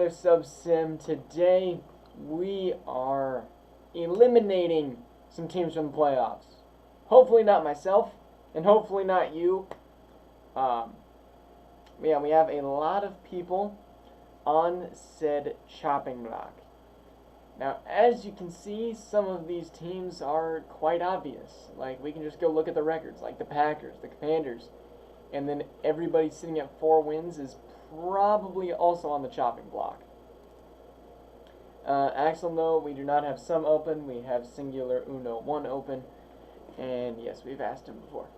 another sub sim. Today we are eliminating some teams from the playoffs. Hopefully not myself, and hopefully not you. Yeah, we have a lot of people on said chopping block. Now, as you can see, some of these teams are quite obvious. Like, we can just go look at the records, like the Packers, the Commanders, and then everybody sitting at 4 wins is probably also on the chopping block. Axel, no, we do not have some open. We have singular uno 1 open. And yes, we've asked him before.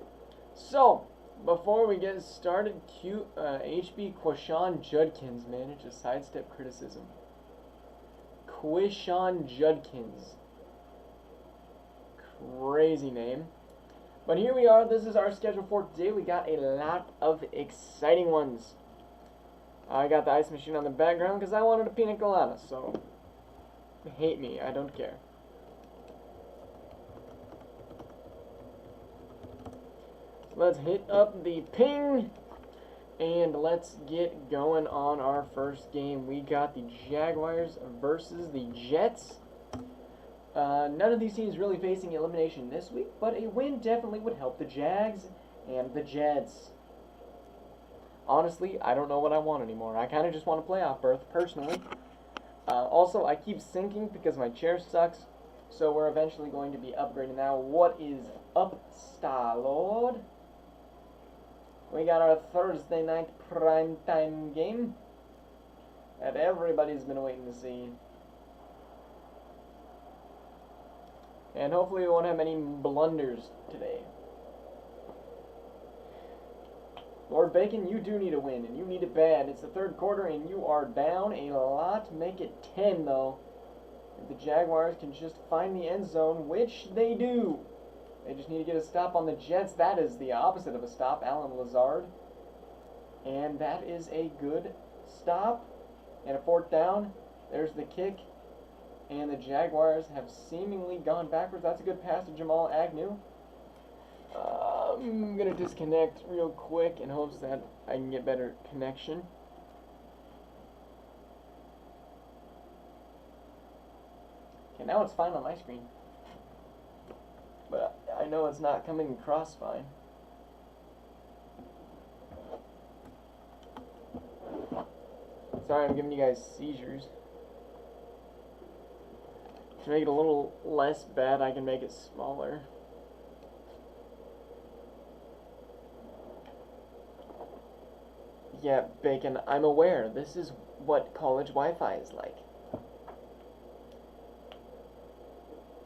So, before we get started, HB Quashawn Judkins managed to sidestep criticism. Quashawn Judkins. Crazy name. But here we are. This is our schedule for today. We got a lot of exciting ones. I got the ice machine on the background because I wanted a pina colada, so hate me. I don't care. Let's hit up the ping, and let's get going on our first game. We got the Jaguars versus the Jets. None of these teams really facing elimination this week, but a win definitely would help the Jags and the Jets. Honestly, I don't know what I want anymore. I kind of just want a playoff berth, personally. Also, I keep sinking because my chair sucks, so we're eventually going to be upgrading now. What is up, Star-Lord? We got our Thursday night primetime game that everybody's been waiting to see. And hopefully we won't have any blunders today. Lord Bacon, you do need a win, and you need it bad. It's the third quarter, and you are down a lot. Make it 10, though. If the Jaguars can just find the end zone, which they do. They just need to get a stop on the Jets. That is the opposite of a stop, Alan Lazard. And that is a good stop. And a 4th down. There's the kick. And the Jaguars have seemingly gone backwards. That's a good pass to Jamal Agnew. I'm going to disconnect real quick in hopes that I can get better connection. Okay, now it's fine on my screen. But I know it's not coming across fine. Sorry, I'm giving you guys seizures. To make it a little less bad, I can make it smaller. Yeah, Bacon, I'm aware. This is what college Wi-Fi is like.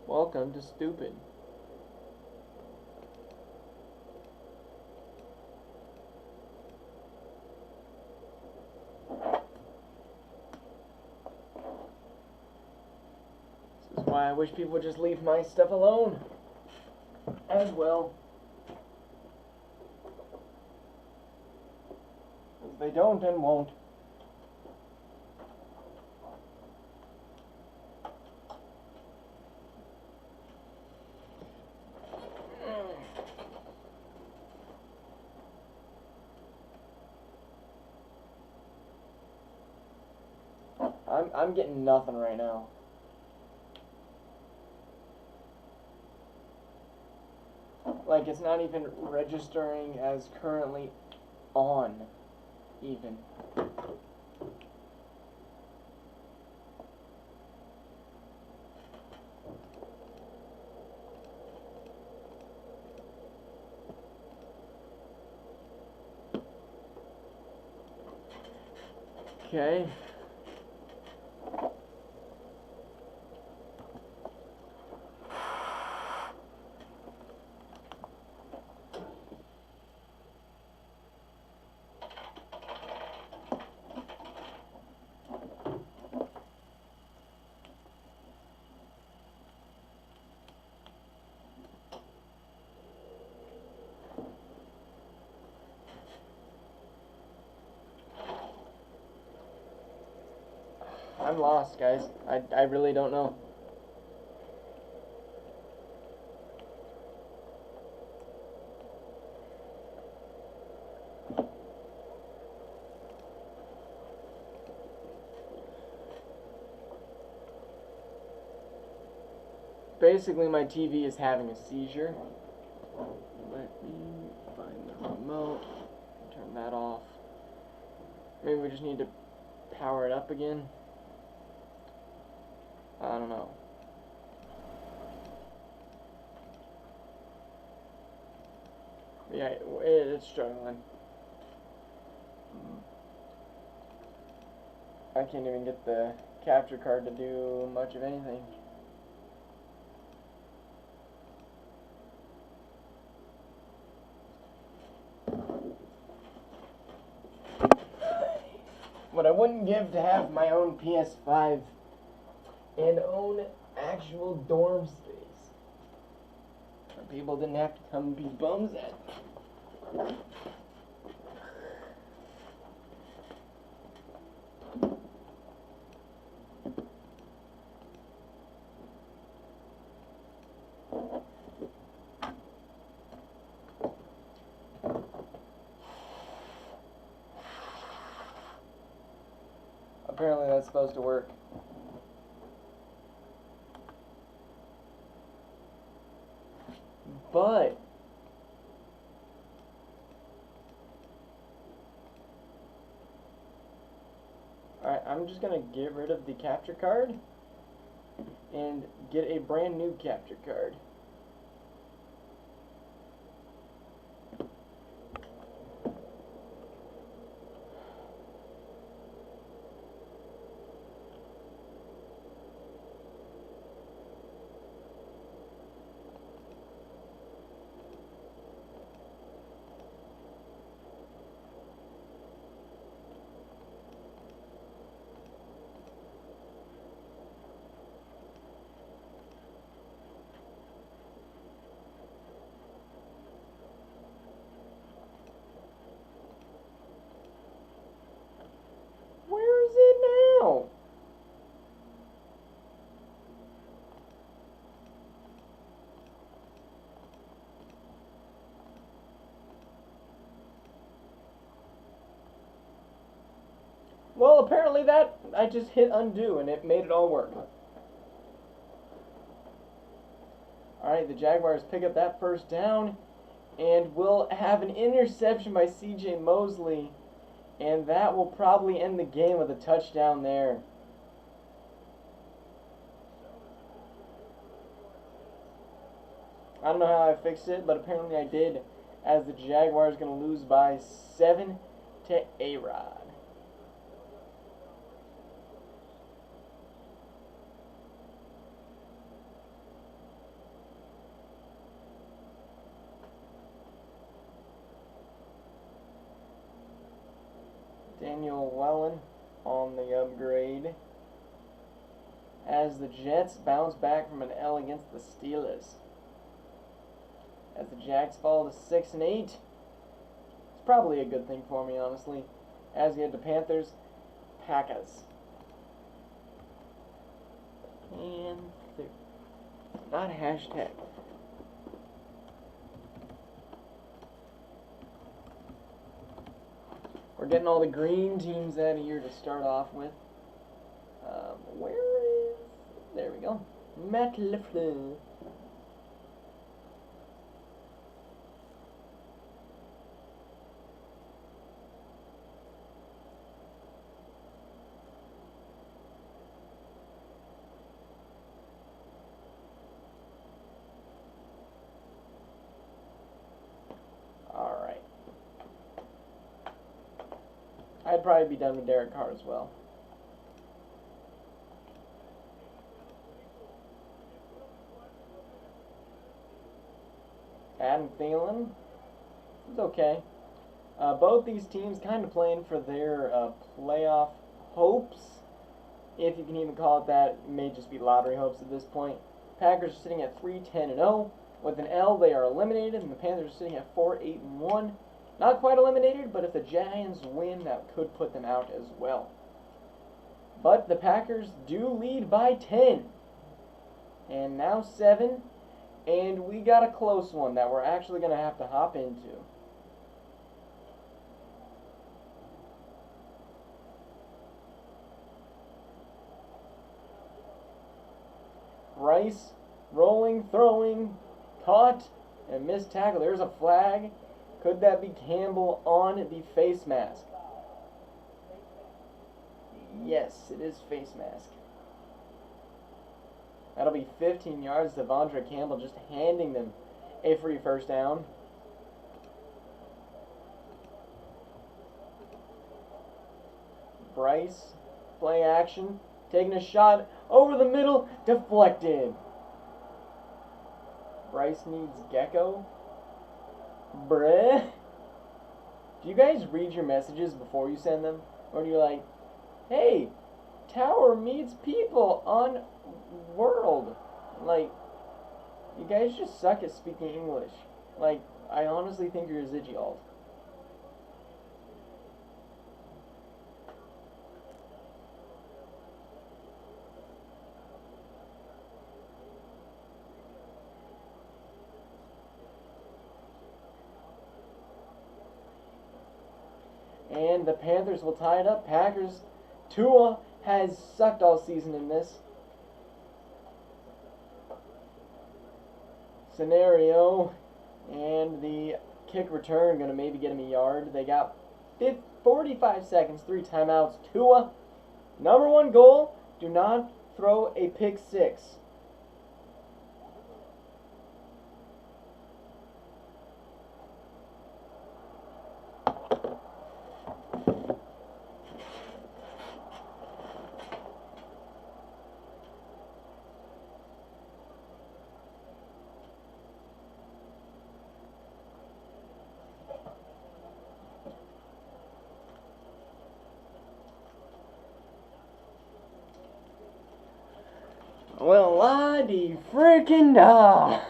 Welcome to stupid. This is why I wish people would just leave my stuff alone. As well. They don't and won't. I'm getting nothing right now. Like, it's not even registering as currently on. Even. Okay. I'm lost, guys. I really don't know. Basically, my TV is having a seizure. Let me find the remote. Turn that off. Maybe we just need to power it up again. I don't know. Yeah, it's struggling. I can't even get the capture card to do much of anything. What I wouldn't give to have my own PS5 and own actual dorm space. Where people didn't have to come and be bums at me. Apparently that's supposed to work. But alright, I'm just gonna get rid of the capture card and get a brand new capture card. Where is it now? Well, apparently that I just hit undo and it made it all work. Alright, the Jaguars pick up that first down and we'll have an interception by CJ Mosley, and that will probably end the game with a touchdown there. I don't know how I fixed it, but apparently I did, as the Jaguars going to lose by 7 to A-Rod. Daniel Wellen on the upgrade as the Jets bounce back from an L against the Steelers. As the Jags fall to 6 and 8, it's probably a good thing for me, honestly. As we head to Panthers, Packers. Panther. Not hashtag. We're getting all the green teams out of here to start off with. Where is... There we go. Matt LeFleur. Alright. I'd probably be done with Derek Carr as well. Adam Thielen is okay. Both these teams kind of playing for their playoff hopes, if you can even call it that. It may just be lottery hopes at this point. Packers are sitting at 3-10-0. With an L, they are eliminated, and the Panthers are sitting at 4-8-1. Not quite eliminated, but if the Giants win, that could put them out as well. But the Packers do lead by 10. And now 7. And we got a close one that we're actually going to have to hop into. Rice Rolling, throwing, caught, and missed tackle. There's a flag. Could that be Campbell on the face mask? Yes, it is face mask. That'll be 15 yards. Devondre Campbell just handing them a free first down. Bryce, play action, taking a shot over the middle, deflected. Bryce needs Gecko. Bruh. Do you guys read your messages before you send them? Or do you like, hey, Tower meets people on World? Like, you guys just suck at speaking English. Like, I honestly think you're a Zidgy-alt. And the Panthers will tie it up. Packers. Tua has sucked all season in this scenario. And the kick return going to maybe get him a yard. They got 45 seconds, 3 timeouts. Tua, number 1 goal, do not throw a pick 6. Well, la-di freaking da.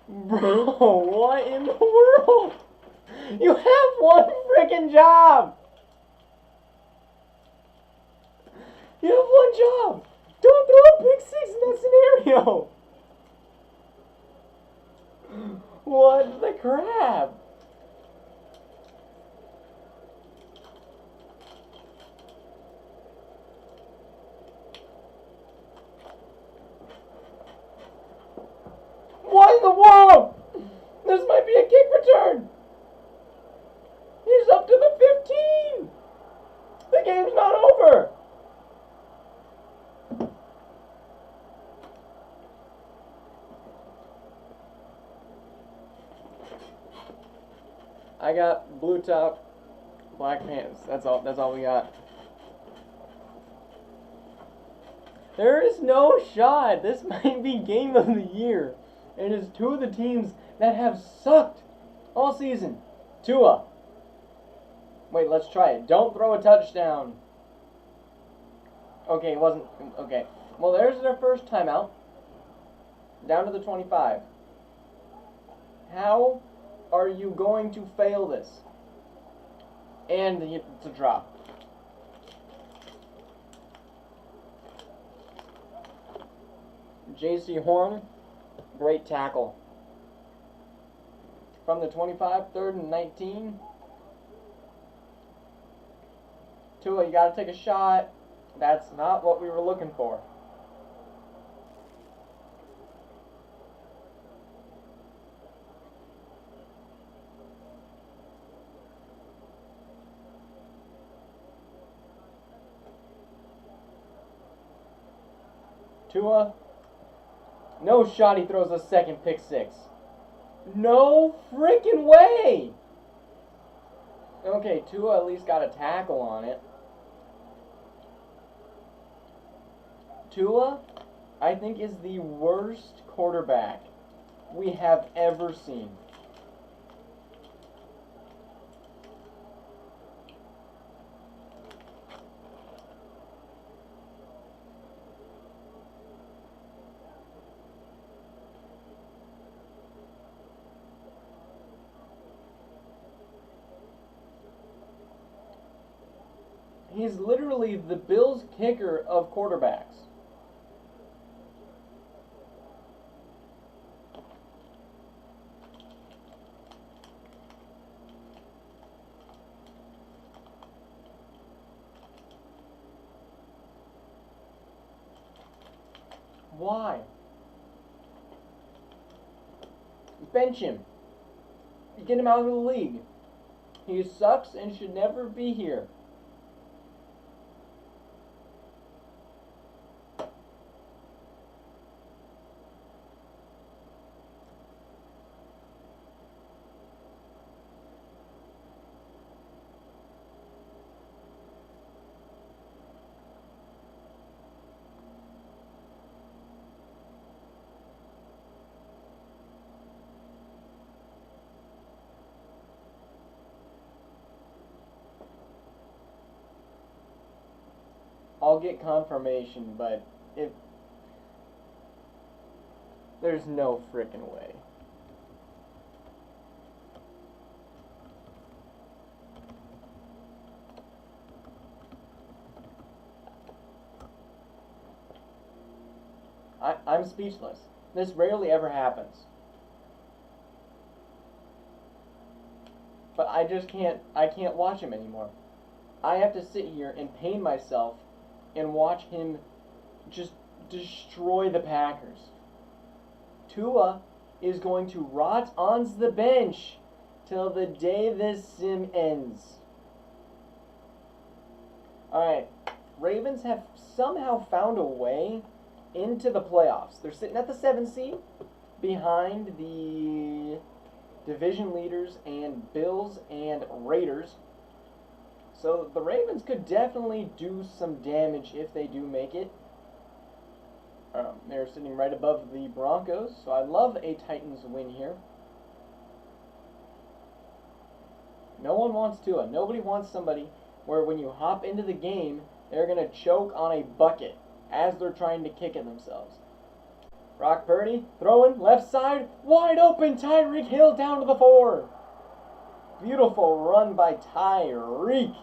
Bro, what in the world? You have one freaking job. You have one job. Don't throw a pick 6 in that scenario. What the crap? What in the world? This might be a kick return. He's up to the 15. The game's not over. I got blue top, black pants. That's all we got. There is no shot. This might be game of the year. It is 2 of the teams that have sucked all season. Tua. Wait, let's try it. Don't throw a touchdown. Okay, it wasn't. Okay. Well, there's their first timeout. Down to the 25. How are you going to fail this? And it's a drop. J.C. Horn, great tackle. From the 25, 3rd and 19. Tua, you got to take a shot. That's not what we were looking for. Tua, no shot he throws a second pick 6. No freaking way! Okay, Tua at least got a tackle on it. Tua, I think, is the worst quarterback we have ever seen. He's literally the Bills kicker of quarterbacks. Why? Bench him. Get him out of the league. He sucks and should never be here. I'll get confirmation, but there's no frickin' way. I'm speechless. This rarely ever happens. But I can't watch him anymore. I have to sit here and pain myself and watch him just destroy the Packers. Tua is going to rot on the bench till the day this sim ends. Alright, Ravens have somehow found a way into the playoffs. They're sitting at the 7th seed behind the division leaders and Bills and Raiders. So the Ravens could definitely do some damage if they do make it. They're sitting right above the Broncos, so I love a Titans win here. No one wants Tua. Nobody wants somebody where when you hop into the game, they're going to choke on a bucket as they're trying to kick it themselves. Brock Purdy throwing left side, wide open, Tyreek Hill down to the 4. Beautiful run by Tyreek.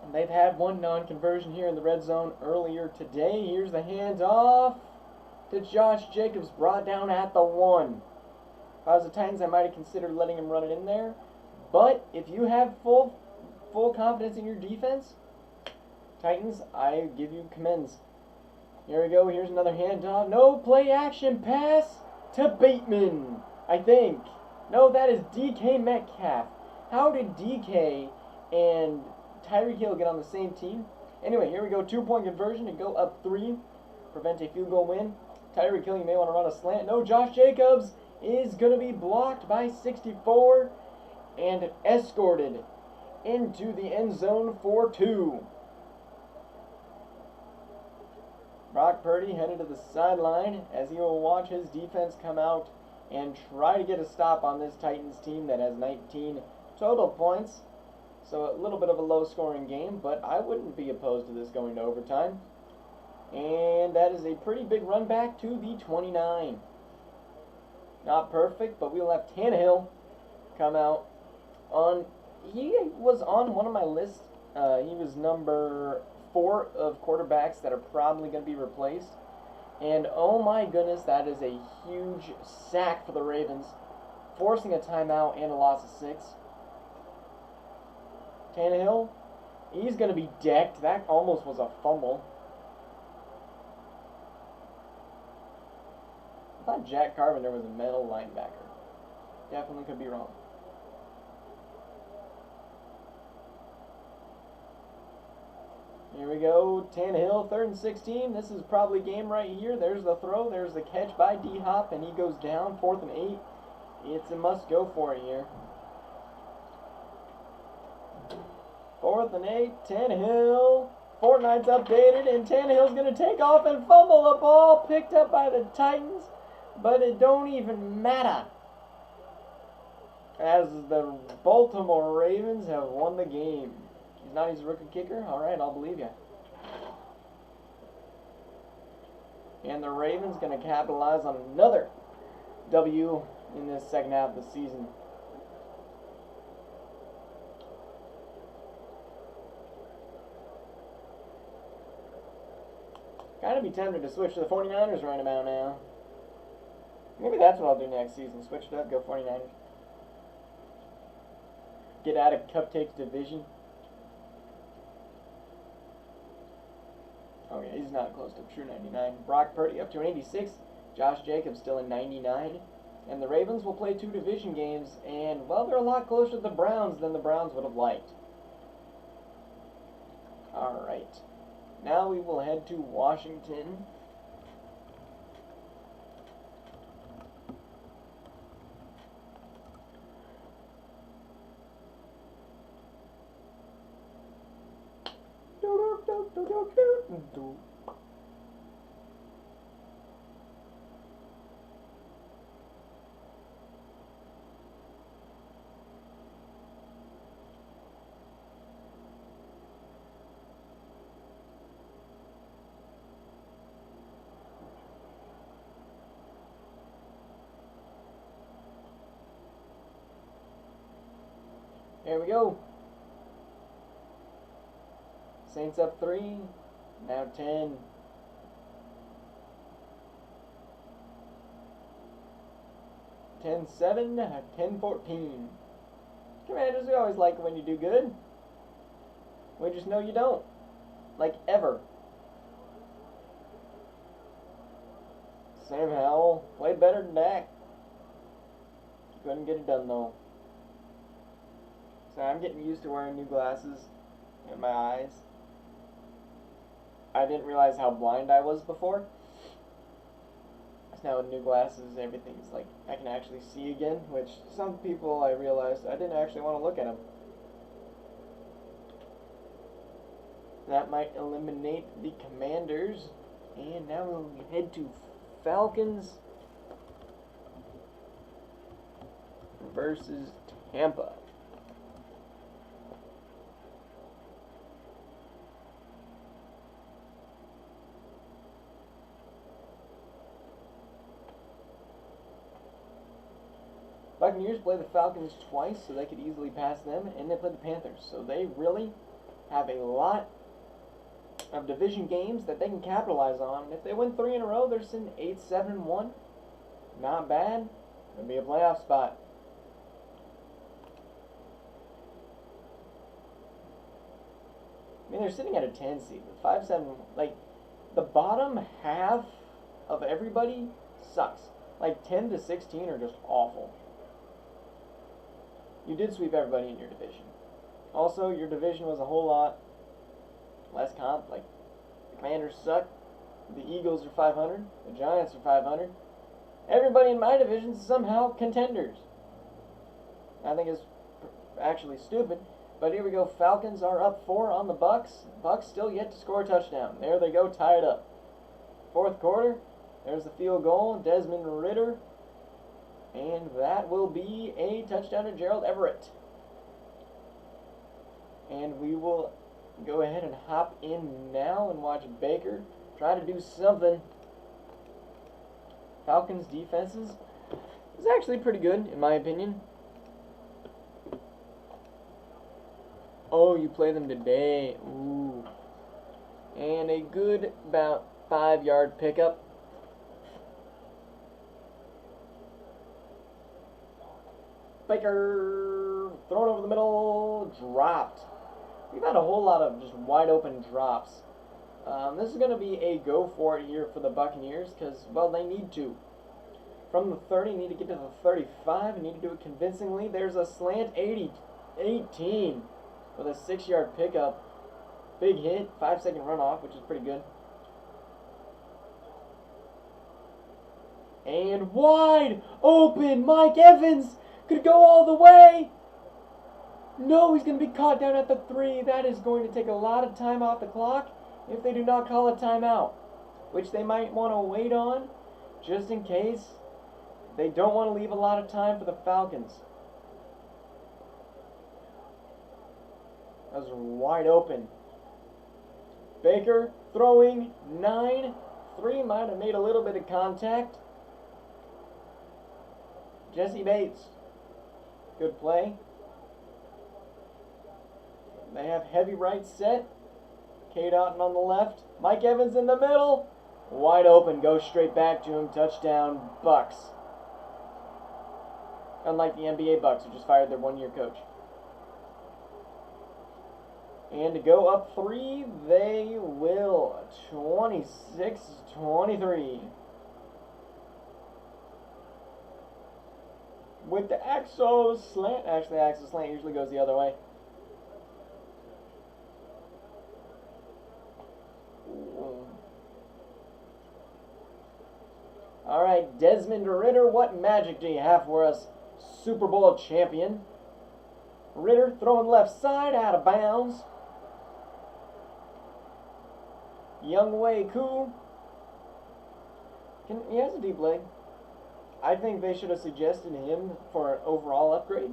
And they've had one non-conversion here in the red zone earlier today. Here's the handoff to Josh Jacobs, brought down at the 1. If I was the Titans, I might have considered letting him run it in there. But if you have full confidence in your defense, Titans, I give you commends. Here we go. Here's another handoff. No play action pass to Bateman, I think. No, that is DK Metcalf. How did DK and Tyreek Hill get on the same team? Anyway, here we go. 2-point conversion to go up 3. Prevent a field goal win. Tyreek Hill, you may want to run a slant. No, Josh Jacobs is going to be blocked by 64 and escorted into the end zone for 2. Brock Purdy headed to the sideline as he will watch his defense come out and try to get a stop on this Titans team that has 19 total points. So a little bit of a low-scoring game, but I wouldn't be opposed to this going to overtime. And that is a pretty big run back to the 29. Not perfect, but we'll have Tannehill come out on. He was on one of my lists. He was number 4 of quarterbacks that are probably going to be replaced. And oh my goodness, that is a huge sack for the Ravens, forcing a timeout and a loss of 6. Tannehill, he's going to be decked. That almost was a fumble. I thought Jack Carpenter was a middle linebacker. Definitely could be wrong. Here we go, Tannehill, 3rd and 16. This is probably game right here. There's the throw. There's the catch by D-Hop, and he goes down. 4th and 8. It's a must-go for it here. 4th and 8, Tannehill. Fortnite's updated, and Tannehill's going to take off and fumble the ball. Picked up by the Titans, but it don't even matter, as the Baltimore Ravens have won the game. He's not his rookie kicker? Alright, I'll believe you. And the Ravens going to capitalize on another W in this second half of the season. Kind of be tempted to switch to the 49ers right about now. Maybe that's what I'll do next season. Switch it up, go 49ers. Get out of Cupcake's division. Okay, he's not close to true 99. Brock Purdy up to an 86. Josh Jacobs still in 99. And the Ravens will play 2 division games, and, well, they're a lot closer to the Browns than the Browns would have liked. Alright. Now we will head to Washington. There we go. Saints up 3. Now 10. Ten 7, 10-14. Commanders, we always like it when you do good. We just know you don't. Like, ever. Sam Howell played better than Dak. Couldn't get it done, though. So I'm getting used to wearing new glasses in my eyes. I didn't realize how blind I was before. Now with new glasses, everything's like, I can actually see again, which some people I realized I didn't actually want to look at them. That might eliminate the Commanders. And now we'll head to Falcons versus Tampa. Buccaneers play the Falcons twice, so they could easily pass them, and they play the Panthers. So they really have a lot of division games that they can capitalize on. If they win 3 in a row, they're sitting 8-7-1. Not bad. It'll be a playoff spot. I mean, they're sitting at a 10 seed. 5-7, like, the bottom half of everybody sucks. Like, 10-16 are just awful. You did sweep everybody in your division. Also, your division was a whole lot less comp. Like, the Commanders suck. The Eagles are 500. The Giants are 500. Everybody in my division is somehow contenders. I think it's actually stupid. But here we go. Falcons are up 4 on the Bucks. Bucks still yet to score a touchdown. There they go, tied up. 4th quarter. There's the field goal. Desmond Ridder. And that will be a touchdown to Gerald Everett. And we will go ahead and hop in now and watch Baker try to do something. Falcons defenses is actually pretty good, in my opinion. Oh, you play them today. Ooh. And a good about 5-yard pickup. Baker, thrown over the middle, dropped. We've had a whole lot of just wide open drops. This is going to be a go for it here for the Buccaneers because, well, they need to. From the 30, need to get to the 35, and need to do it convincingly. There's a slant 18 with a 6-yard pickup. Big hit, 5-second runoff, which is pretty good. And wide open, Mike Evans could go all the way. No, he's going to be caught down at the 3. That is going to take a lot of time off the clock if they do not call a timeout, which they might want to wait on just in case. They don't want to leave a lot of time for the Falcons. That was wide open. Baker throwing 9. 3 might have made a little bit of contact. Jesse Bates. Good play. They have heavy right set. Cade Otton on the left. Mike Evans in the middle. Wide open. Goes straight back to him. Touchdown, Bucks. Unlike the NBA Bucks, who just fired their 1-year coach. And to go up 3, they will. 26-23. With the axle slant. Actually, the axle slant usually goes the other way. Alright, Desmond Ritter, what magic do you have for us, Super Bowl champion? Ritter throwing left side, out of bounds. Young Wei Koo. He has a deep leg. I think they should have suggested him for an overall upgrade.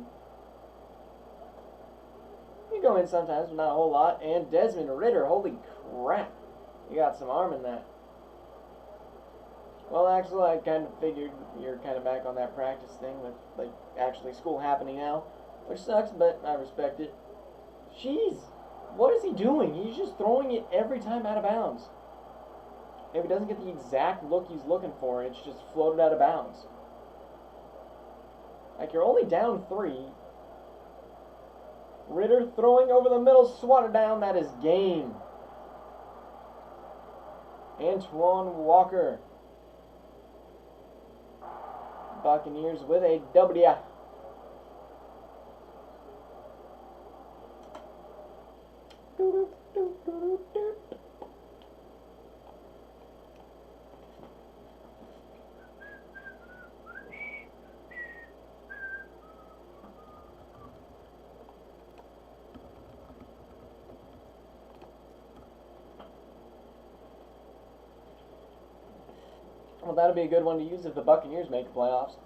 You go in sometimes, but not a whole lot. And Desmond Ritter, holy crap. You got some arm in that. Well, actually, I kind of figured you're kind of back on that practice thing with, like, actually school happening now. Which sucks, but I respect it. Jeez. What is he doing? He's just throwing it every time out of bounds. If he doesn't get the exact look he's looking for, it's just floated out of bounds. Like, you're only down 3. Ritter throwing over the middle, swatted down. That is game. Antoine Walker. Buccaneers with a W. Well, that'll be a good one to use if the Buccaneers make the playoffs.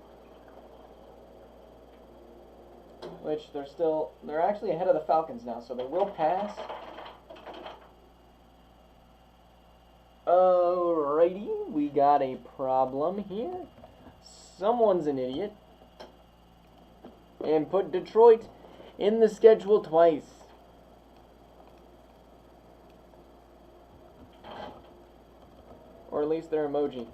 Which they're actually ahead of the Falcons now, so they will pass. Alrighty, we got a problem here. Someone's an idiot. And put Detroit in the schedule twice. Or at least their emoji.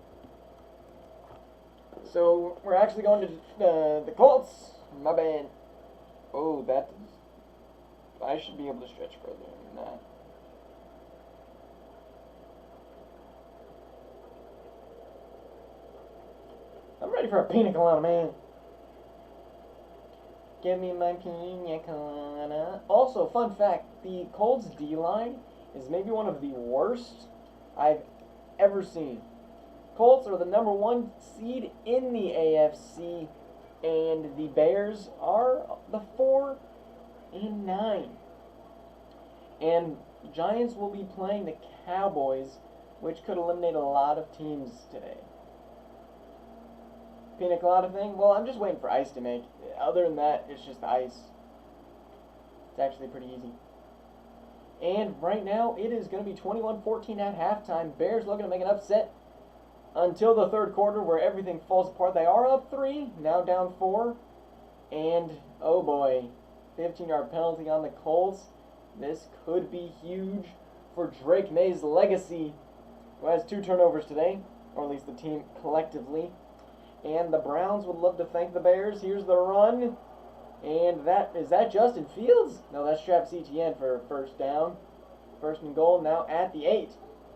So, we're actually going to the Colts. My bad. Oh, that is... I should be able to stretch further than that. I'm ready for a pina colada, man. Give me my pina colada. Also, fun fact, the Colts D-line is maybe one of the worst I've ever seen. Colts are the #1 seed in the AFC, and the Bears are the 4 and 9. And Giants will be playing the Cowboys, which could eliminate a lot of teams today. Pina colada thing? Well, I'm just waiting for ice to make. Other than that, it's just ice. It's actually pretty easy. And right now, it is going to be 21-14 at halftime. Bears looking to make an upset until the third quarter where everything falls apart. They are up 3, now down 4. And, oh boy, 15-yard penalty on the Colts. This could be huge for Drake May's legacy, who has 2 turnovers today, or at least the team collectively. And the Browns would love to thank the Bears. Here's the run. And is that Justin Fields? No, that's Travis Etienne for first down. First and goal now at the 8.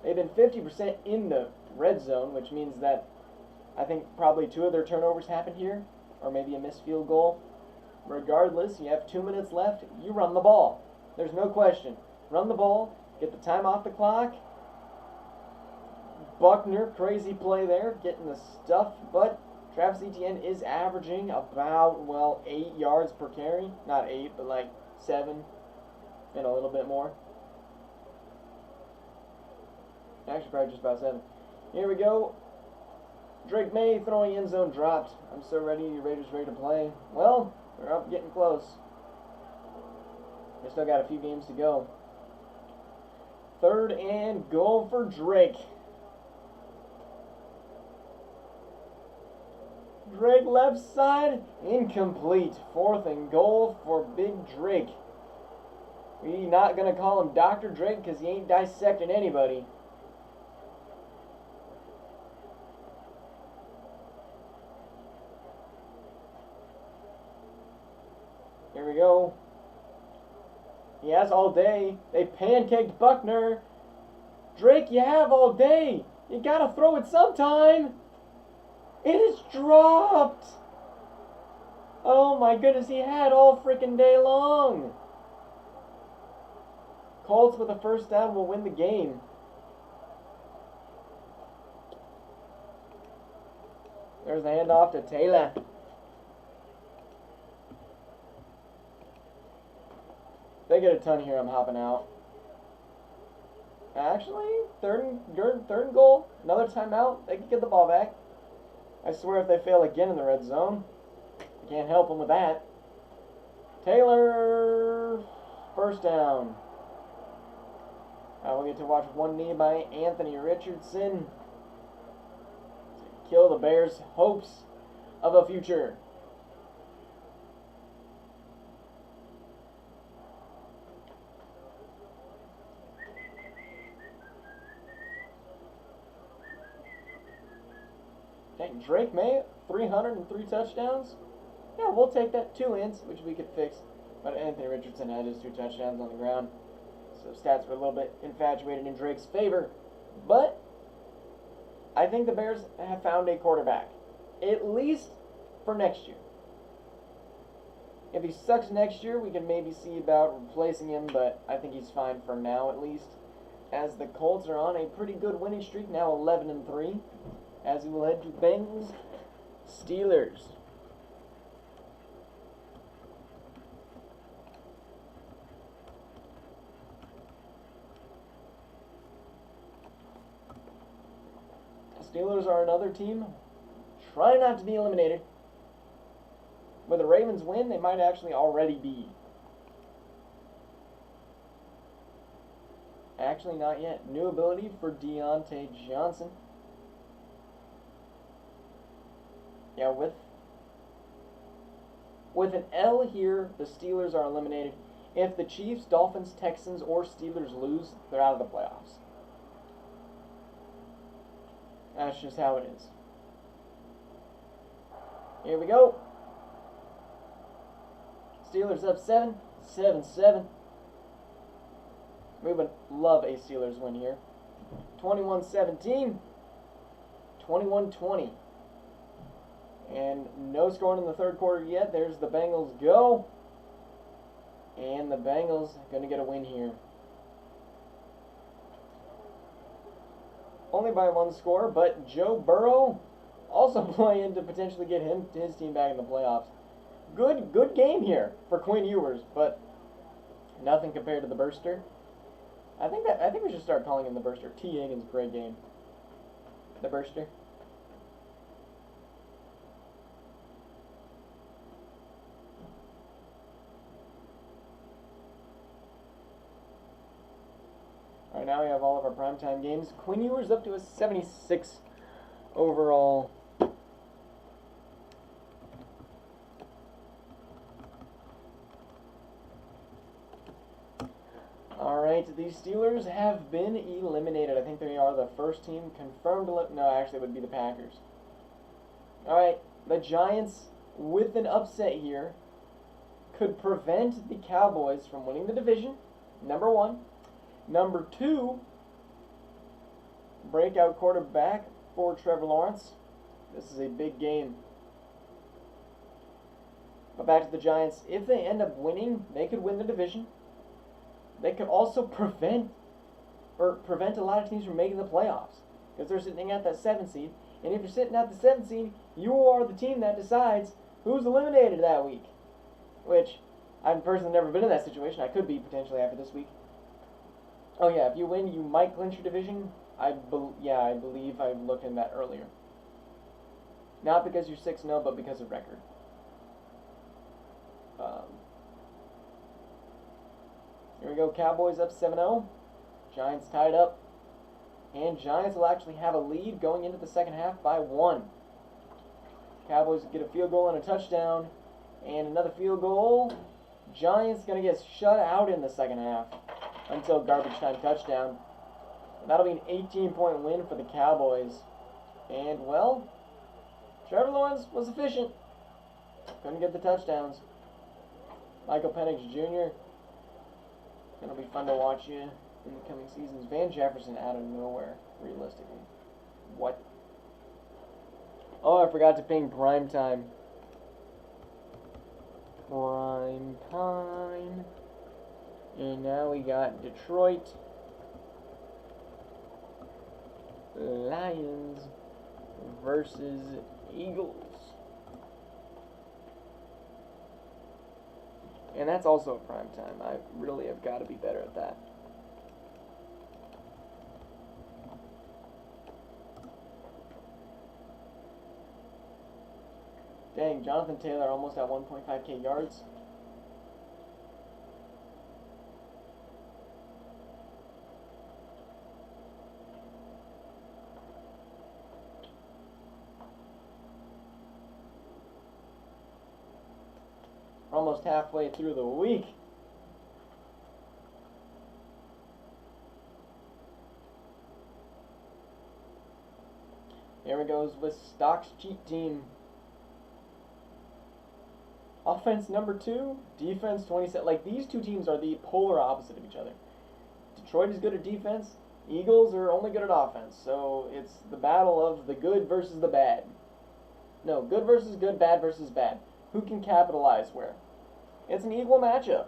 They've been 50% in the red zone, which means that I think probably 2 of their turnovers happened here, or maybe a missed field goal. Regardless, you have 2 minutes left. You run the ball. There's no question. Run the ball. Get the time off the clock. Buckner, crazy play there, getting the stuff, but Travis Etienne is averaging about, well, 8 yards per carry. Not 8, but like 7 and a little bit more. Actually, probably just about 7. Here we go. Drake May throwing end zone dropped. I'm so ready. You Raiders ready to play? Well, they're up, getting close. They still got a few games to go. 3rd and goal for Drake. Drake left side, incomplete. 4th and goal for Big Drake. We not gonna call him Dr. Drake because he ain't dissecting anybody. Here we go. He has all day. They pancaked Buckner. Drake, you have all day. You gotta throw it sometime. It is dropped. Oh my goodness, he had all freaking day long. Colts with a first down will win the game. There's the handoff to Taylor. If they get a ton here, I'm hopping out. Actually, third and goal. Another timeout. They can get the ball back. I swear if they fail again in the red zone, I can't help them with that. Taylor, first down. We'll get to watch one knee by Anthony Richardson to kill the Bears' hopes of a future. Okay, Drake May, 303 touchdowns. Yeah, we'll take that. 2 ends, which we could fix. But Anthony Richardson had his 2 touchdowns on the ground. So stats were a little bit infatuated in Drake's favor. But I think the Bears have found a quarterback. At least for next year. If he sucks next year, we can maybe see about replacing him. But I think he's fine for now at least. As the Colts are on a pretty good winning streak. Now 11-3. As we will head to Bengals, Steelers. Steelers are another team. Try not to be eliminated. With the Ravens win, they might actually already be. Actually, not yet. New ability for Deontay Johnson. Yeah, with an L here, the Steelers are eliminated. If the Chiefs, Dolphins, Texans, or Steelers lose, they're out of the playoffs. That's just how it is. Here we go. Steelers up 7-7. We would love a Steelers win here. 21-17. 21-20. And no scoring in the third quarter yet. There's the Bengals go. And the Bengals are going to get a win here. Only by 1 score, but Joe Burrow also playing to potentially get his team back in the playoffs. Good game here for Quinn Ewers, but nothing compared to the Burster. I think we should start calling him the Burster. T. Higgins, great game. The Burster. Alright, now we have all of our primetime games. Quinn Ewers up to a 76 overall. Alright, the Steelers have been eliminated. I think they are the first team confirmed to no, actually it would be the Packers. Alright, the Giants, with an upset here, could prevent the Cowboys from winning the division, number 1. Number 2, breakout quarterback for Trevor Lawrence. This is a big game. But back to the Giants. If they end up winning, they could win the division. They could also prevent a lot of teams from making the playoffs. Because they're sitting at that 7th seed. And if you're sitting at the 7th seed, you are the team that decides who's eliminated that week. Which, I've personally never been in that situation. I could be potentially after this week. Oh yeah, if you win, you might clinch your division. I believe I looked in that earlier. Not because you're 6-0, but because of record. Here we go, Cowboys up 7-0. Giants tied up. And Giants will actually have a lead going into the second half by 1. Cowboys get a field goal and a touchdown. And another field goal. Giants going to get shut out in the second half until garbage time touchdown. And that'll be an 18-point win for the Cowboys. And, well, Trevor Lawrence was efficient. Couldn't get the touchdowns. Michael Penix Jr. It'll be fun to watch you in the coming seasons. Van Jefferson out of nowhere, realistically. What? Oh, I forgot to ping prime time. Prime time. And now we got Detroit Lions versus Eagles. And that's also prime time. I really have got to be better at that. Dang, Jonathan Taylor almost at 1.5K yards. Almost halfway through the week. Here we goes with Stock's cheat team. Offense number 2, defense 27. Like, these two teams are the polar opposite of each other. Detroit is good at defense. Eagles are only good at offense. So it's the battle of the good versus the bad. No, good versus good, bad versus bad. Who can capitalize where? It's an equal matchup.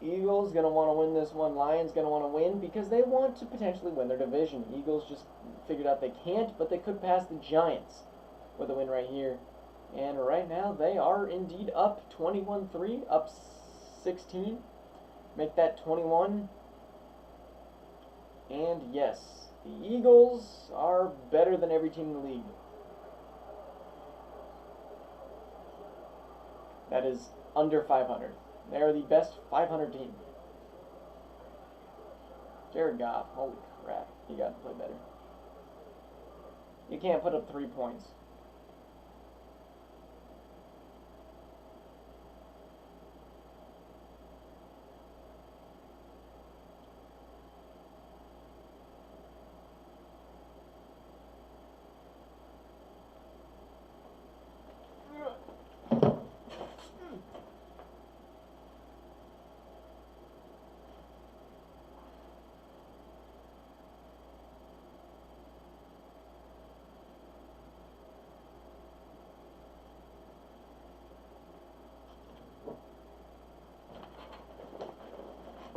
Eagles going to want to win this one. Lions going to want to win because they want to potentially win their division. Eagles just figured out they can't, but they could pass the Giants with a win right here. And right now they are indeed up 21-3, up 16. Make that 21. And yes, the Eagles are better than every team in the league. That is under 500. They are the best 500 team. Jared Goff, holy crap, you got to play better. You can't put up 3 points.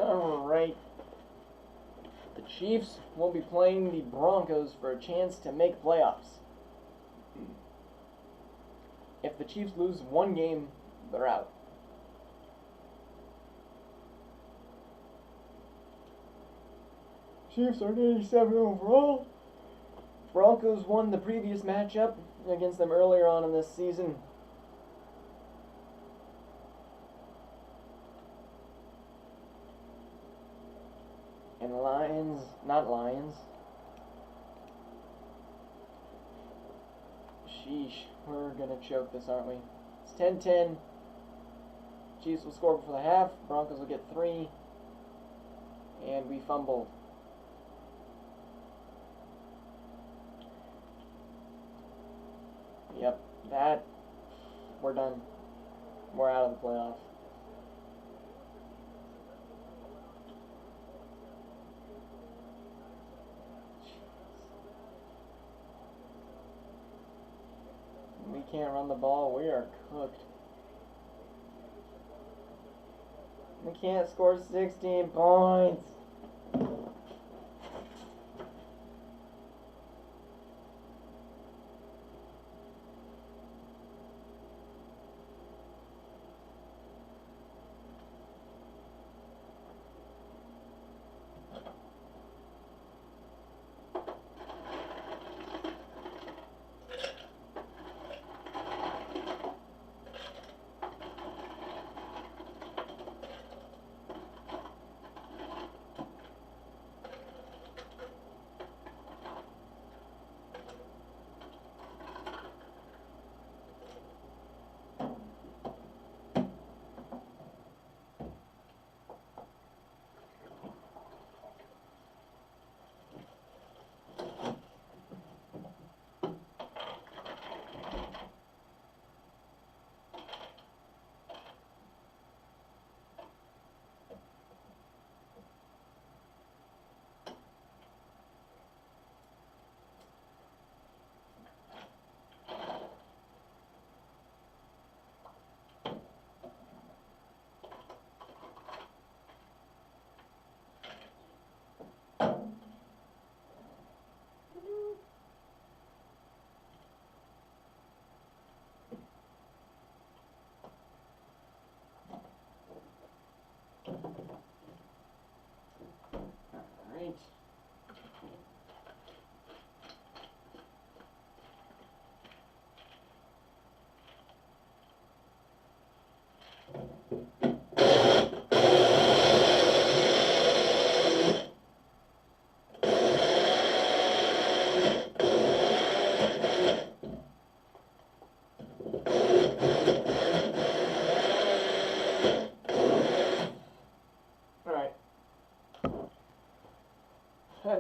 Alright. The Chiefs will be playing the Broncos for a chance to make playoffs. If the Chiefs lose one game, they're out. Chiefs are 87 overall. Broncos won the previous matchup against them earlier on in this season. And Lions, not Lions. Sheesh, we're gonna choke this, aren't we? It's 10-10. Chiefs will score before the half. Broncos will get 3. And we fumbled. Yep, we're done. We're out of the playoffs. We can't run the ball. We are cooked. We can't score 16 points.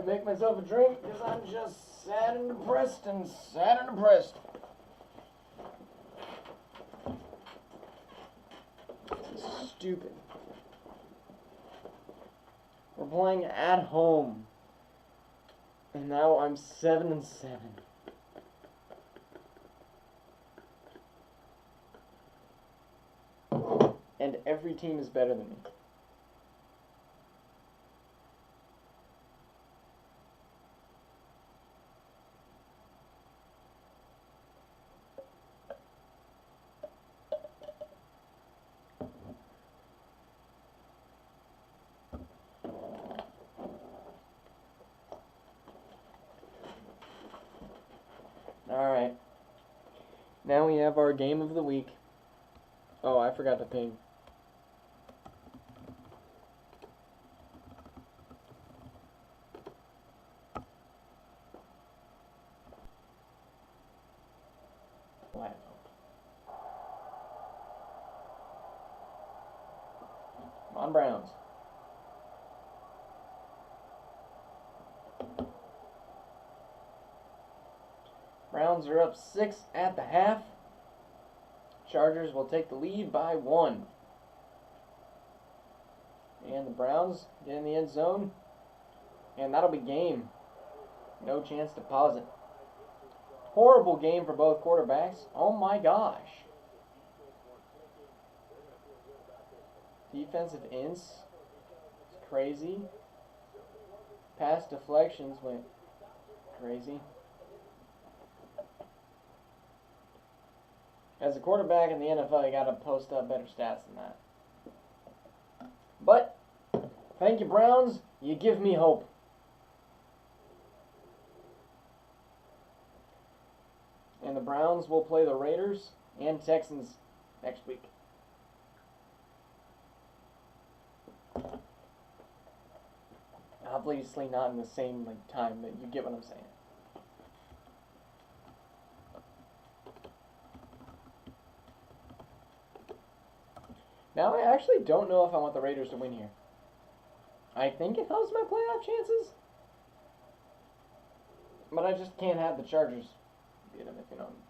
make myself a drink because I'm just sad and depressed and sad and depressed. This is stupid. We're playing at home. And now I'm 7-7. And every team is better than me. Alright. Now we have our game of the week. Oh, I forgot to ping. Come on, Browns. Browns are up 6 at the half. Chargers will take the lead by 1. And the Browns get in the end zone. And that'll be game. No chance to pause it. Horrible game for both quarterbacks. Oh my gosh. Defensive ints. It's crazy. Pass deflections went crazy. As a quarterback in the NFL, you got to post up better stats than that. But, thank you, Browns. You give me hope. And the Browns will play the Raiders and Texans next week. Obviously not in the same time, but you get what I'm saying. Now, I actually don't know if I want the Raiders to win here. I think it helps my playoff chances. But I just can't have the Chargers beat them, if you know what I mean.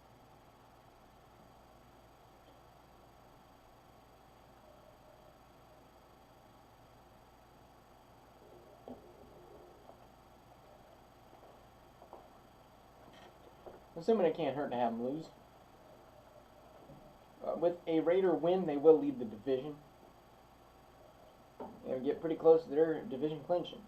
Assuming it can't hurt to have them lose. With a Raider win, they will lead the division. They'll get pretty close to their division clinching.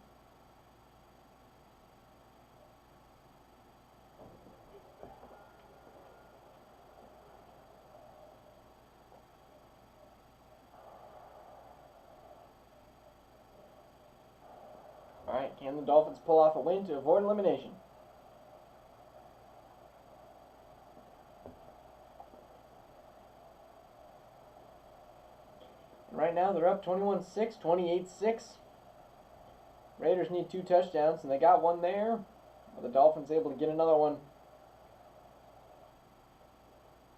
Alright, can the Dolphins pull off a win to avoid elimination? Right now, they're up 21-6, 28-6. Raiders need 2 touchdowns, and they got one there. The Dolphins able to get another one.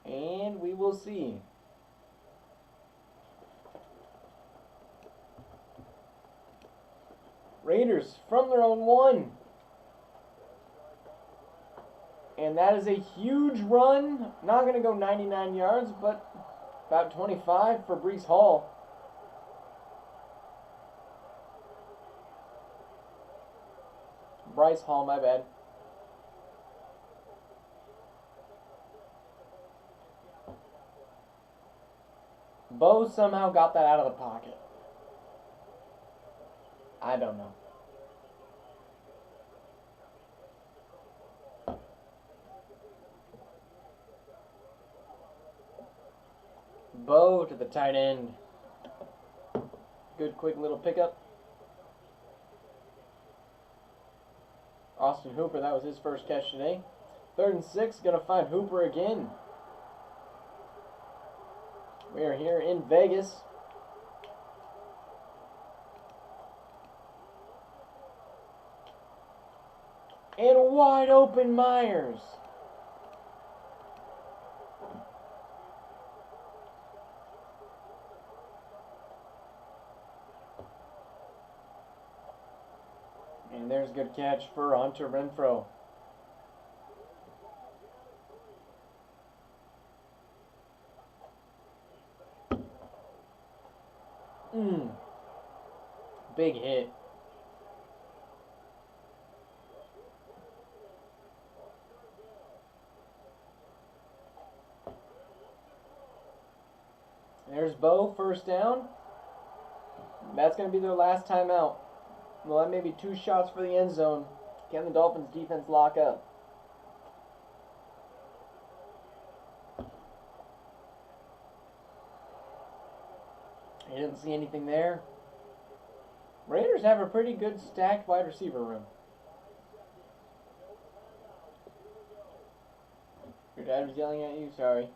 And we will see. Raiders from their own 1. And that is a huge run. Not going to go 99 yards, but about 25 for Breece Hall. Bryce Hall, my bad. Bo somehow got that out of the pocket. I don't know. Bo to the tight end. Good quick little pickup. Austin Hooper, that was his first catch today. 3rd and 6, gonna find Hooper again. We are here in Vegas. And wide open Myers. And there's a good catch for Hunter Renfrow. Big hit. There's Bo, first down. That's going to be their last timeout. Well, that may be 2 shots for the end zone. Can the Dolphins defense lock up? He didn't see anything there. Raiders have a pretty good stacked wide receiver room. Your dad was yelling at you? Sorry.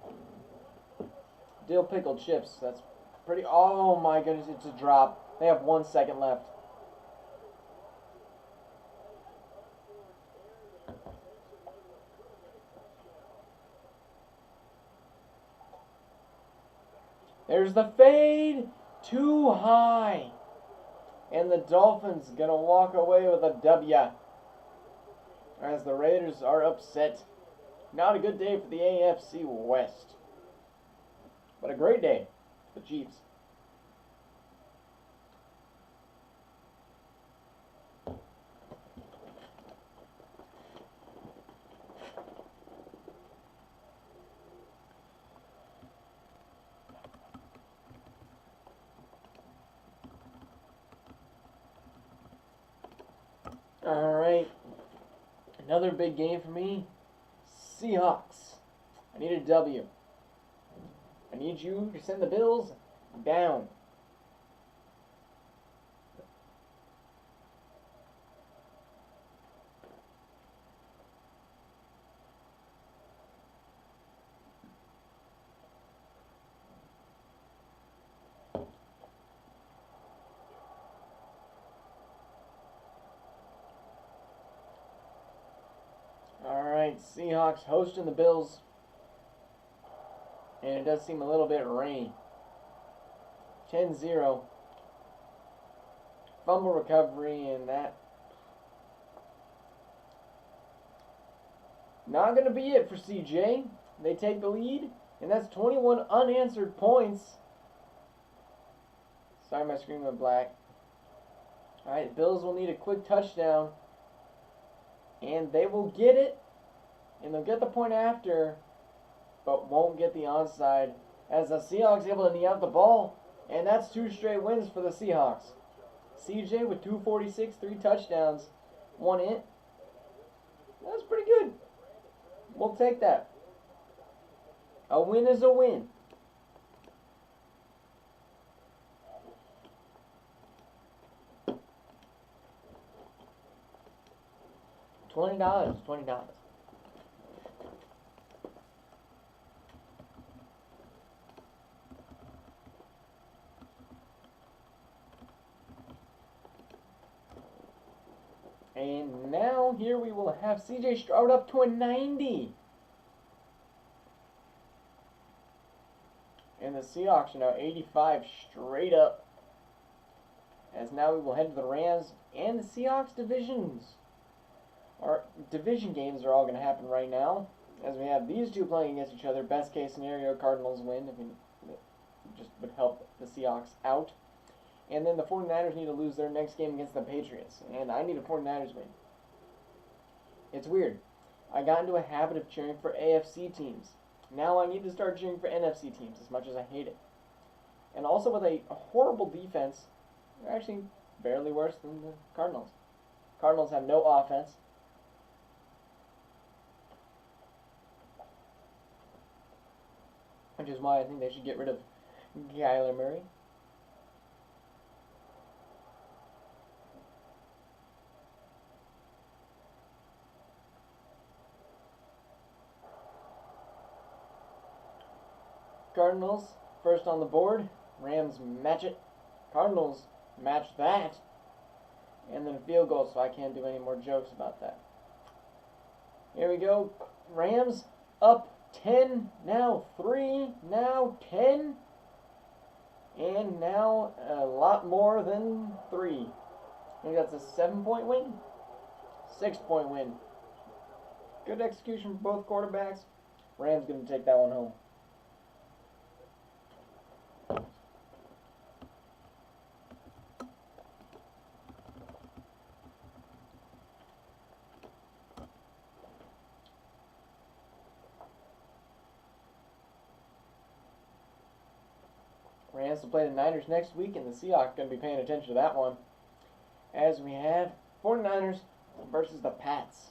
Dill pickled chips. That's pretty... Oh my goodness, it's a drop. They have 1 second left. There's the fade. Too high. And the Dolphins going to walk away with a W. As the Raiders are upset. Not a good day for the AFC West. But a great day for the Chiefs. Alright. Another big game for me. Seahawks. I need a W. I need you to send the Bills down. Alright, Seahawks hosting the Bills. And it does seem a little bit rainy. 10-0. Fumble recovery and that. Not going to be it for CJ. They take the lead. And that's 21 unanswered points. Sorry, my screen went black. Alright, Bills will need a quick touchdown. And they will get it. And they'll get the point after. But won't get the onside. As the Seahawks able to knee out the ball. And that's 2 straight wins for the Seahawks. CJ with 246, 3 touchdowns, 1 int. That's pretty good. We'll take that. A win is a win. $20. And now here we will have CJ Stroud up to a 90. And the Seahawks are now 85 straight up. As now we will head to the Rams and the Seahawks divisions. Our division games are all going to happen right now. As we have these two playing against each other. Best case scenario, Cardinals win. I mean, it just would help the Seahawks out. And then the 49ers need to lose their next game against the Patriots. And I need a 49ers win. It's weird. I got into a habit of cheering for AFC teams. Now I need to start cheering for NFC teams as much as I hate it. And also with a horrible defense, they're actually barely worse than the Cardinals. Cardinals have no offense. Which is why I think they should get rid of Kyler Murray. Cardinals, first on the board. Rams match it. Cardinals match that. And then field goal, so I can't do any more jokes about that. Here we go. Rams up 10, now 3, now 10. And now a lot more than 3. I think that's a 7-point win. 6-point win. Good execution for both quarterbacks. Rams going to take that one home. Rams will play the Niners next week, and the Seahawks are going to be paying attention to that one. As we have 49ers versus the Pats.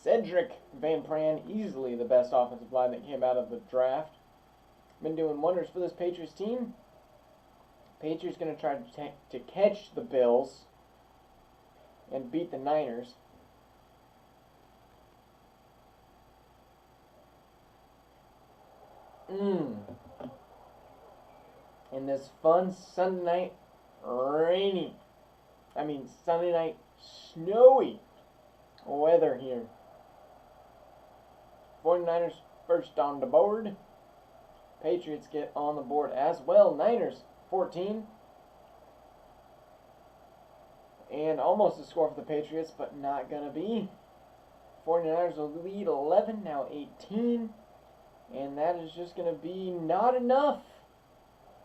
Cedric Van Pran, easily the best offensive line that came out of the draft. Been doing wonders for this Patriots team. Patriots going to try to catch the Bills and beat the Niners. In this fun Sunday night snowy weather here. 49ers first on the board. Patriots get on the board as well. Niners 14. And almost a score for the Patriots, but not going to be. 49ers will lead 11, now 18. And that is just going to be not enough.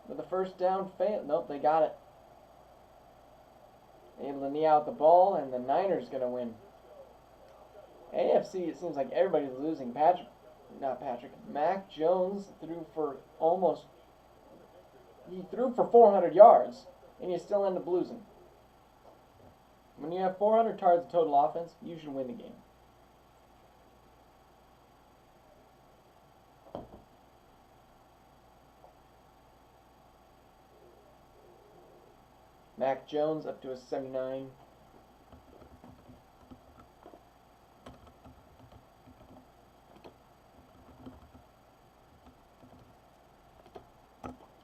With the first down fail. Nope, they got it. Able to knee out the ball, and the Niners going to win. AFC, it seems like everybody's losing. Mac Jones threw for 400 yards, and you still end up losing. When you have 400 yards of total offense, you should win the game. Mac Jones up to a 79.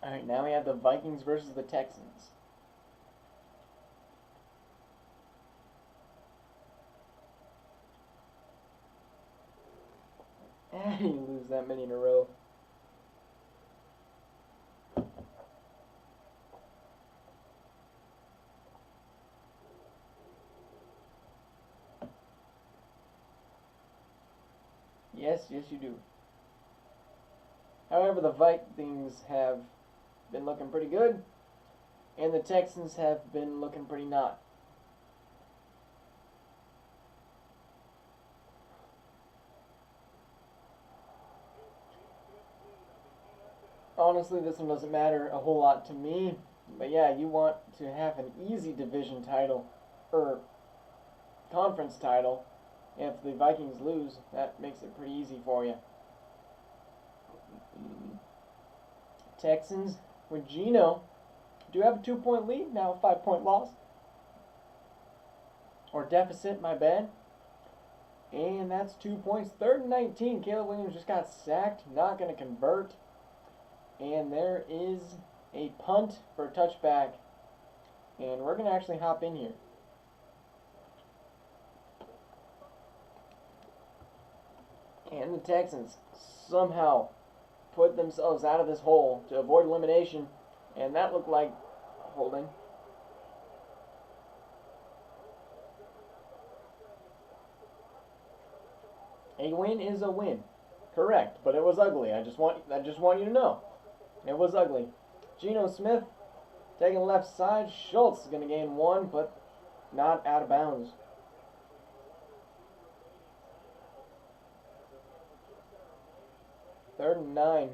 Alright, now we have the Vikings versus the Texans. You lose that many in a row. Yes, you do. However, the Vikings have been looking pretty good, and the Texans have been looking pretty not. Honestly, this one doesn't matter a whole lot to me, but yeah, you want to have an easy division title, or conference title. If the Vikings lose, that makes it pretty easy for you. Texans with Geno do have a 2-point lead, now a 5-point loss. Or deficit, my bad. And that's 2 points. 3rd and 19. Caleb Williams just got sacked, not going to convert. And there is a punt for a touchback. And we're going to actually hop in here. And the Texans somehow put themselves out of this hole to avoid elimination. And that looked like holding. A win is a win. Correct, but it was ugly. I just want you to know. It was ugly. Geno Smith taking left side. Schultz is going to gain 1, but not out of bounds. Third and 9.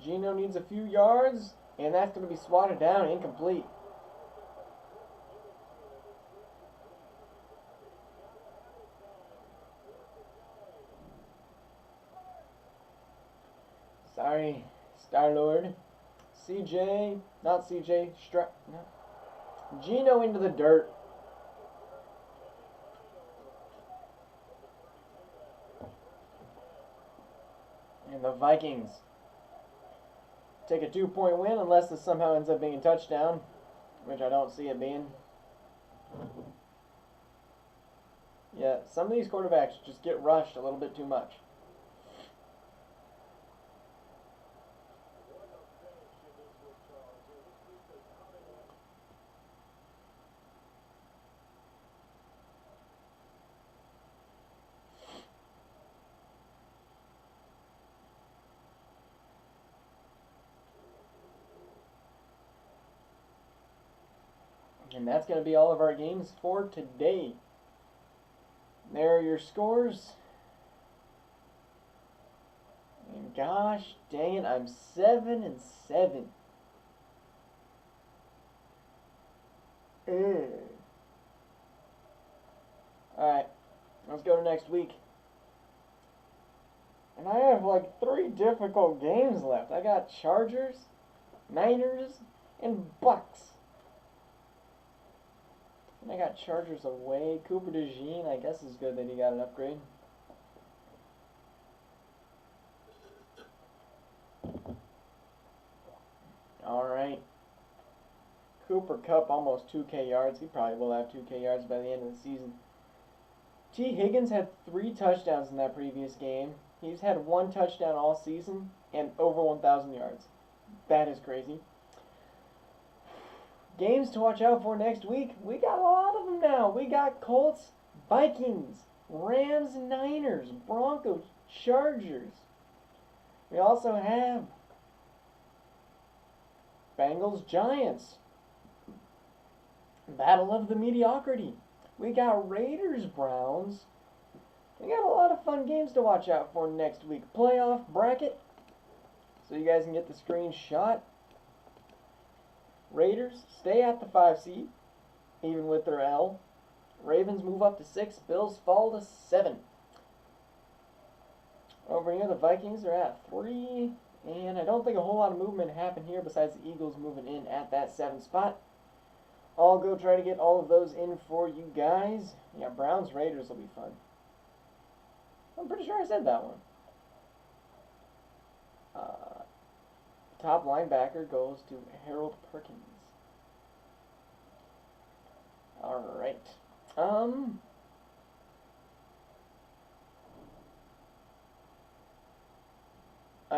Geno needs a few yards, and that's going to be swatted down, incomplete. Sorry, Star-Lord. Geno into the dirt. And the Vikings take a 2-point win unless this somehow ends up being a touchdown, which I don't see it being. Yeah, some of these quarterbacks just get rushed a little bit too much. And that's going to be all of our games for today. There are your scores. And gosh dang it, I'm 7-7. Alright, let's go to next week. And I have like 3 difficult games left. I got Chargers, Niners, and Bucks. And I got Chargers away. Cooper DeJean, I guess is good that he got an upgrade. Alright. Cooper Kupp almost 2K yards. He probably will have 2K yards by the end of the season. T. Higgins had 3 touchdowns in that previous game. He's had 1 touchdown all season and over 1,000 yards. That is crazy. Games to watch out for next week. We got a lot of them now. We got Colts, Vikings, Rams, Niners, Broncos, Chargers. We also have Bengals, Giants. Battle of the mediocrity. We got Raiders, Browns. We got a lot of fun games to watch out for next week. Playoff bracket. So you guys can get the screenshot. Raiders stay at the 5 seed, even with their L. Ravens move up to 6. Bills fall to 7. Over here, the Vikings are at 3. And I don't think a whole lot of movement happened here besides the Eagles moving in at that 7th spot. I'll go try to get all of those in for you guys. Yeah, Browns Raiders will be fun. I'm pretty sure I said that one. Top linebacker goes to Harold Perkins. Alright. I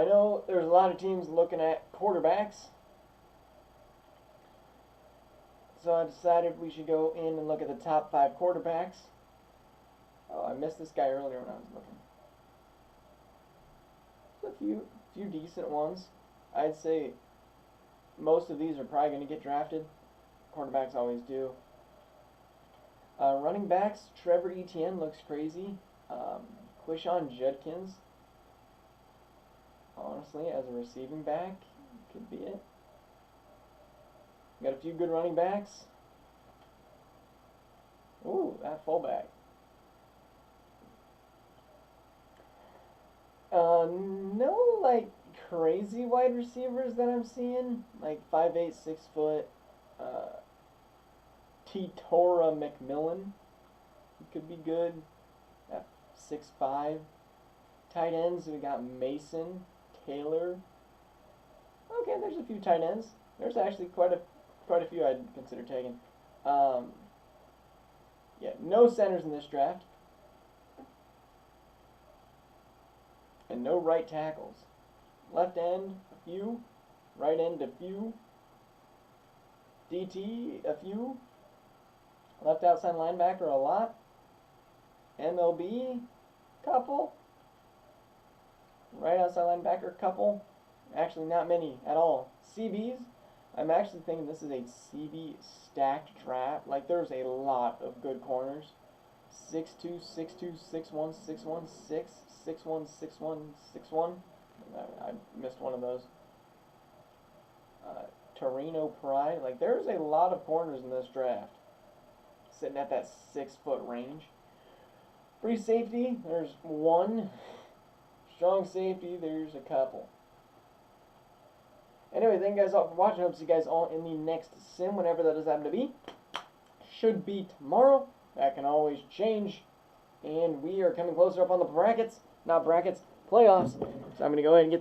know there's a lot of teams looking at quarterbacks. So I decided we should go in and look at the top 5 quarterbacks. Oh, I missed this guy earlier when I was looking. There's a few decent ones. I'd say most of these are probably going to get drafted. Quarterbacks always do. Running backs, Trevor Etienne looks crazy. Quishon Judkins, honestly, as a receiving back, could be it. Got a few good running backs. Ooh, that fullback. No, like, crazy wide receivers that I'm seeing. Like 5'8", 6 foot. T-Tora McMillan. He could be good. At 6'5". Tight ends, we got Mason, Taylor. Okay, there's a few tight ends. There's actually quite a few I'd consider taking. Yeah, no centers in this draft. And no right tackles. Left end, a few. Right end, a few. DT, a few. Left outside linebacker, a lot. MLB, couple. Right outside linebacker, couple. Actually, not many at all. CBs, I'm actually thinking this is a CB stacked draft. Like, there's a lot of good corners. 6'2", 6'2", 6'1", 6'1", 6, 6'1", 6'1", 6'1". I missed one of those. Torino Pride. Like, there's a lot of corners in this draft. Sitting at that 6-foot range. Free safety, there's one. Strong safety, there's a couple. Anyway, thank you guys all for watching. I hope to see you guys all in the next sim, whenever that does happen to be. Should be tomorrow. That can always change. And we are coming closer up on the brackets. Not brackets, playoffs. So I'm going to go ahead and get